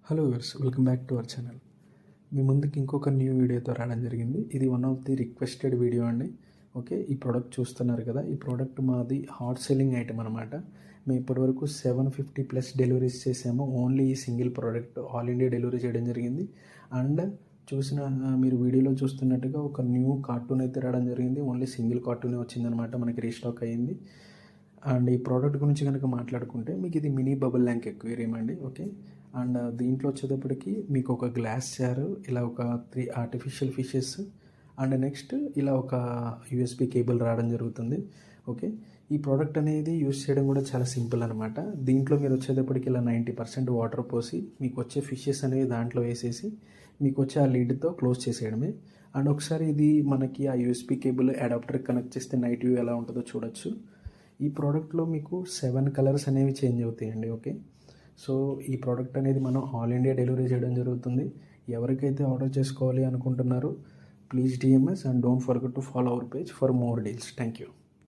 Hello viewers, welcome back to our channel. మీ ముందుకి ఇంకొక న్యూ వీడియోతో రావడం జరిగింది. ఇది one of the requested video అండి. ఓకే, ఈ ప్రోడక్ట్ చూస్తున్నారు కదా, ఈ ప్రోడక్ట్ మాది హాట్ సెల్లింగ్ ఐటమ్ అనమాట. మేము ఇప్పటివరకు 750+ డెలివరీస్ చేసాము. ఓన్లీ ఈ single product all India delivery చేయడం జరిగింది. అండ్ మీరు వీడియోలో చూస్తున్నట్టుగా ఒక న్యూ కార్టూన్ అయితే రావడం జరిగింది. ఓన్లీ సింగిల్ కార్టూనే వచ్చిందనమాట, మనకి రీస్టాక్ అయ్యింది. అండ్ ఈ ప్రోడక్ట్ గురించి కనుక మాట్లాడుకుంటే మీకు ఇది మినీ బబుల్ ల్యాంక్ ఎక్వేరియం అండి. ఓకే, అండ్ దీంట్లో వచ్చేటప్పటికి మీకు ఒక గ్లాస్ జారు, ఇలా ఒక 3 ఆర్టిఫిషియల్ ఫిషెస్, అండ్ నెక్స్ట్ ఇలా ఒక యూఎస్బి కేబుల్ రావడం జరుగుతుంది. ఓకే, ఈ ప్రోడక్ట్ అనేది యూస్ చేయడం కూడా చాలా సింపుల్ అనమాట. దీంట్లో మీరు వచ్చేటప్పటికి ఇలా 90% వాటర్ పోసి మీకు వచ్చే ఫిషెస్ అనేవి దాంట్లో వేసేసి మీకు వచ్చే ఆ లిడ్తో క్లోజ్ చేసేయడమే. అండ్ ఒకసారి ఇది మనకి ఆ యూఎస్బి కేబుల్ అడాప్టర్ కనెక్ట్ చేస్తే నైట్ వ్యూ ఎలా ఉంటుందో చూడొచ్చు. ఈ ప్రోడక్ట్లో మీకు 7 కలర్స్ అనేవి చేంజ్ అవుతాయండి. ఓకే, సో ఈ ప్రోడక్ట్ అనేది మనం ఆల్ ఇండియా డెలివరీ చేయడం జరుగుతుంది. ఎవరికైతే ఆర్డర్ చేసుకోవాలి అనుకుంటున్నారో please DMs and don't forget to follow our page for more deals. Thank you.